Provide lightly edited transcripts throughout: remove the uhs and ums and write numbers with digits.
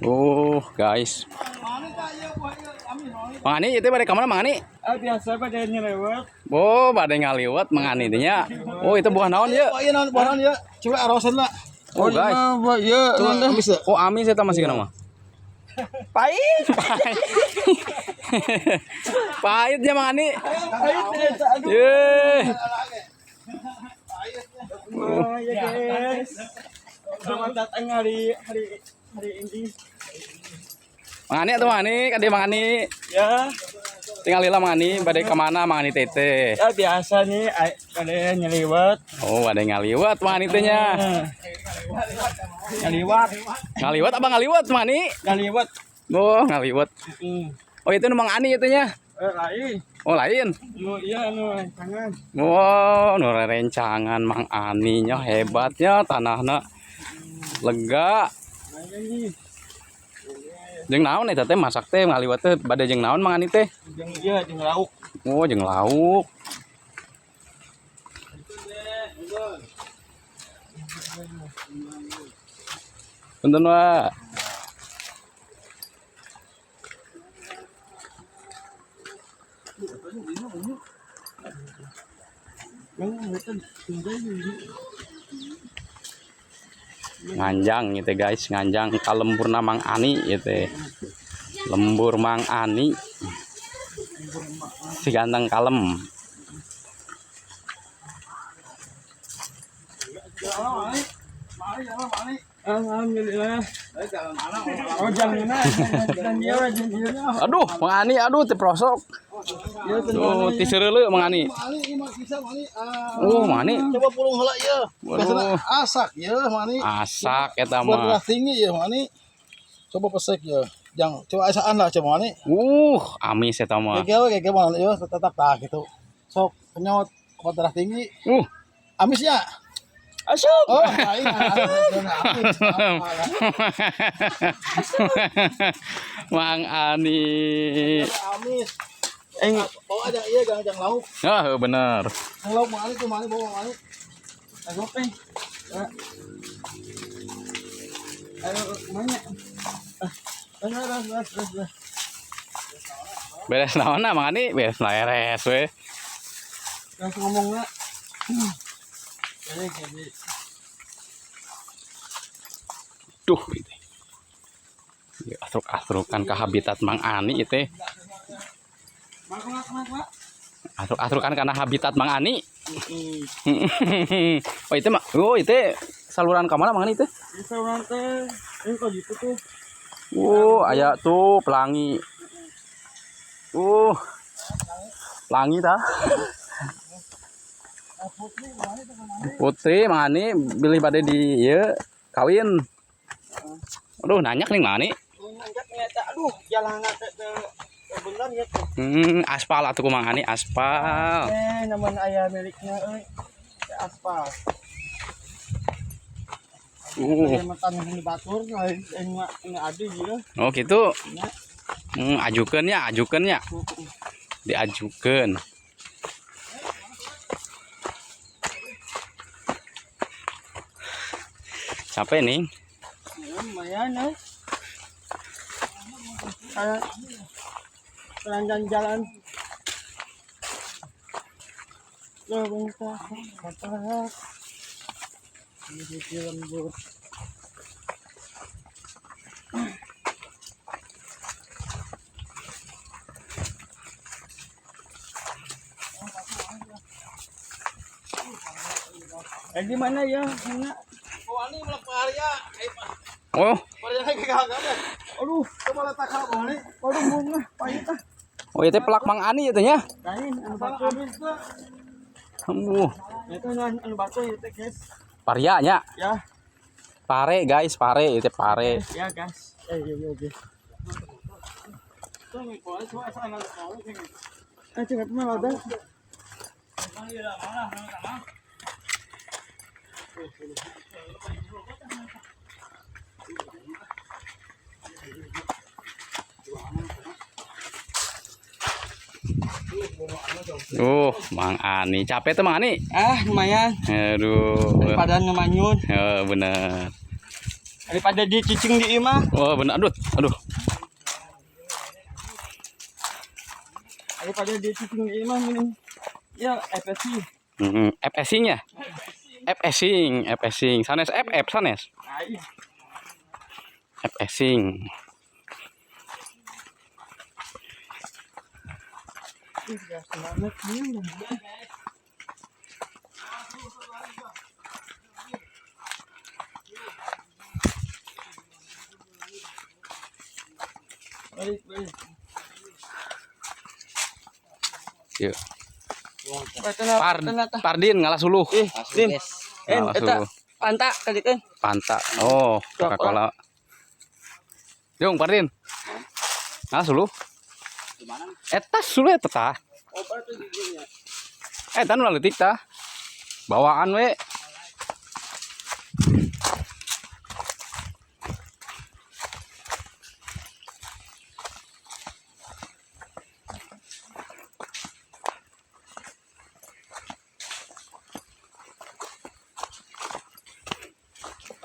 Oh, guys. Mang Ani itu pada kemana Mang Ani? Biasa pada nyelewat. Oh, pada ngaliwat Mang Ani nya. Oh, itu buah naon ya? Iya naon buah naon ya. Coba arosan lah. Oh, guys. Ya, Coba amis ya. Oh, amis eta masih kenapa? pahit. Pahit ya Mang Ani. Pahit. Ye. Ya guys. Selamat datang hari ini. Mang Ani atau Mang Ani? Kade Mang Ani. Ya, Tinggal lila Mang Ani, pada kemana Mang Ani tete? ya biasa nih ada nyelewat. Oh, ada yang ngaliwat Mang Ani nya. Nyelewat. Ngaliwat apa ngaliwat Mang Ani? Nyelewat. Oh, ngaliwat. Oh, itu Mang Ani itu nya. Lain. Oh, lain. Iya, tangan. Wow, nu rencangan Mang Ani nya hebatnya tanahna lega. Jeung naon eta teh masak teh ngaliwat teh bade jeung naon Mang Ani teh? Jeung lauk. Oh, jeung lauk. Punten wa. Nganjang gitu guys, nganjang kalempurna Mang Ani gitu. Lembur Mang Ani. Si ganteng kalem. Alhamdulillah. Oh, jangan. Aduh, Mang Ani aduh teu prosok. Oh, ti sereuleu Mang Ani. Oh, Mang Ani. Coba pulung heula ieu. Waduh. Asak ya, Mani. Asak eta Buat mah. tinggi ya, Mani. Coba pesek ya. Jangan coba asaan lah coba Mani. Amis eta mah. Kayak Mani ya, tetap tah gitu. Sok penyot buat darah tinggi. Amisnya. Asuk. Oh, lain. Mang Ani. Amis. Bawa aja iya jangan lauk. Ah, bener. Yang lauk Mani tuh Mani bawa Mani. Ayo, mana? Beres naon Mang Ani? Beres leres we. Langsung ngomong lah. Duh, itu. Ya, atruk-atrukan ke habitat Mang Ani itu. Atruk-atrukan karena habitat Mang Ani. Oh, itu mah. Oh, itu saluran ke mana Mang Ani itu? Saluran teh. Ini kok gitu tuh. Aya tuh pelangi. Pelangi tah. Putri Mang Ani pilih pada di ieu kawin. Aduh, nanyak nih Mang Ani. Nanyak nyata. Aduh, jalan teh bener ya tuh. Aspal atuh ku Mang Ani, aspal. Namun aya miliknya euy. Aspal. Matan di batur ini ada gitu. Oh gitu. Ajukeun ya, ajukeun ya. Diajukeun. Capek nih. Lumayan ya. Jalan-jalan. Loh, bentar. Bentar. Ini lembut. Di mana ya? Mana? Oh, Ani mulai karya. Oh. Karya kayak gagak ya. Aduh, coba letak kalau Mani. Aduh, bunga, pahit ah. Oh, itu pelak Mang Ani itu nya. Lain, anu batu. Itu anu batu itu, guys. Paria nya. Ya. Pare guys, pare itu pare. Ya, guys. Iya. Cengat mah ada. Mang Ani capek tuh Mang Ani. Lumayan. Aduh. Daripada ngemanyun. Bener. Daripada dicicing di imah. Oh benar, aduh. Daripada dicicing di imah mending ya FSC. FSing ya? FSing. Sanes FF sanes. Ai. FSing. Ya semangat nih. Balik. Yuk. Par, Pardin ngalah suluh. Din. Ngalah Eta suluh. panta kadikeun. Panta. Oh, Coca-Cola. Yung Pardin. Ngalah suluh. Eta suluh eta tah. Obat tuh giginya. Eta nu leutik tah. Bawaan we.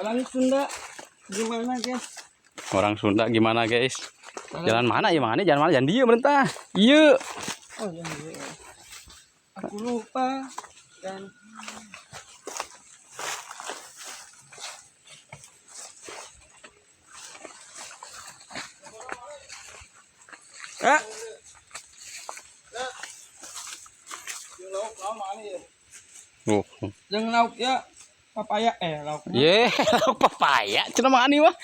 Orang Sunda gimana guys? Orang Sunda gimana guys? Jalan mana ya mana? Jalan mana? Jalan dia berentah. Iya. Oh iya. Aku lupa dan Oh. yang lauk ya papaya lauk. Ye, lauk papaya. Cenah mah ani mah.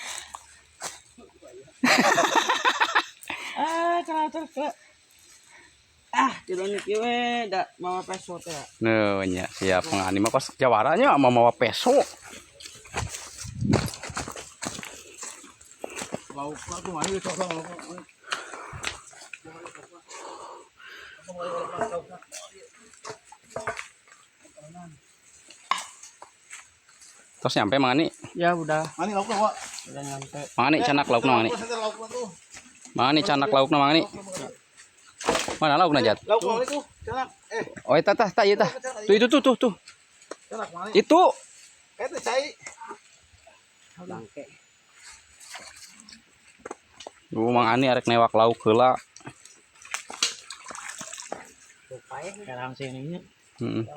Kana terus tidak nih we da mawa peso teh. Nah, nya siap mangani mah kos jawaranya mau mawa peso. Lauk tuh mani cocok. Terus nyampe mangani. Ya udah, Mani lauk Pak. udah nyampe. Mangani canak laukna mangani. Mangani canak laukna mangani. Mana laukna Jat? Lauk mani tuh, canak. Oh, eta tah ieu tah. Tuh itu tuh. Canak mani. Itu. Eta cai. Bangke. Mangani arek newak lauk heula. Supaya sekarang sininya.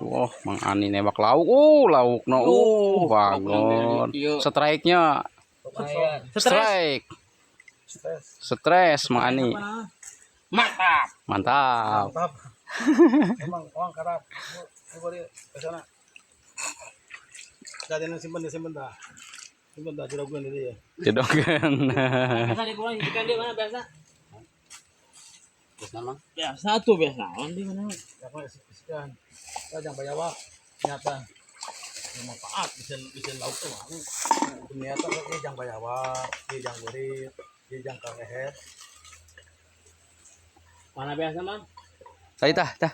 Tuh, mangani newak lauk. Laukna bagon. Strike-nya. Strike. Stres mangani. Mantap. Mantap. Mantap. Emang orang karap. Coba dia ke sana. Jadi simpen dah. Simpen dah juragan dia. Jedogan. Biasa dikurang ikan dia mana biasa? Biasa mah. Biasa tuh biasa. Di mana? Apa sekian. Jangan bayar nyata. Manfaat bisa lauk tuh. Ternyata dia jangan bayar, dia jangan gurit, dia jangan karehet. Mana biasa mah? Tah tah.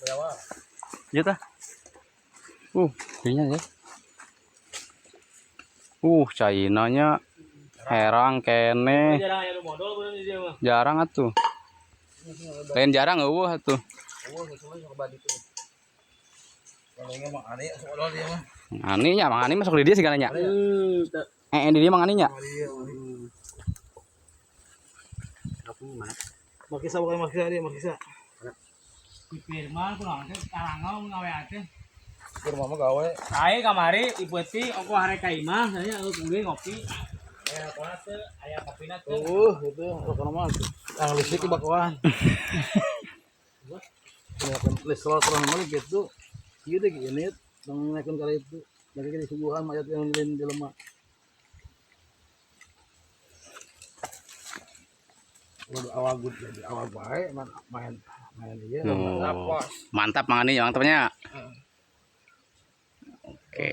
Bayar. Ieu tah. Kayaknya ya. Cainanya herang kene. Jarang aya modal bener di dia mah. Jarang atuh. Lain jarang eueuh atuh. Sesuai sama badi tuh. Kalau ini mah aneh soalnya dia mah. Ani nya, mang ani masuk di dia segala nya. Di dia mang ani nya. Makisa bukan makisa dia makisa. Di Firman kurang teh karangau ngawe teh. Kur mama gawe. Sae kamari ibu ti ongko hare ka imah saya kudu ngopi. Aya kuana teh aya kopina teh. Itu kalau mah ang listrik di bakuan. Ya kan listrik kurang mah gitu. Ieu teh unit nang naikkeun ka itu. Lagi di suguhan mayat yang lain di lemah. Waduh awal good jadi awal baik main dia. Mantap mang ani mantapnya. Oke.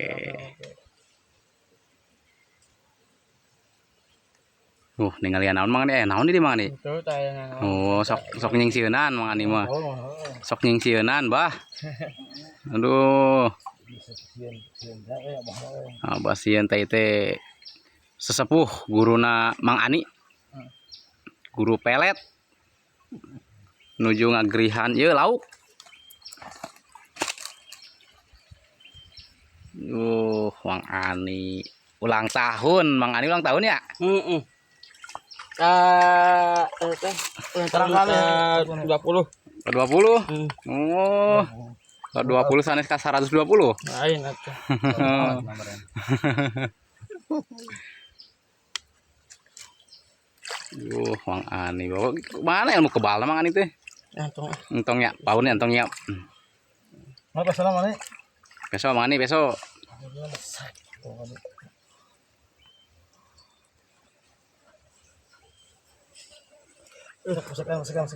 Ningali naon mang ani naon di mang ani? Sok nyingsieunan mang ani mah. Sok nyingsieunan bah. Aduh. Abah sieun teh sesepuh guruna Mang Ani. Guru pelet. Nuju ngagrihan ieu lauk. Mang Ani ulang tahun, Mang Ani ulang tahun ya? Heeh. Ulang tahun ke-20. Ke 20? Hmm. Oh, ke 20 sanes ka 120. Lain atuh. Mang Ani bawa mana ilmu kebal Mang Ani teh? Entong. Entongnya, paunnya entongnya. Apa salah mana? Besok Mang Ani besok. Sekian.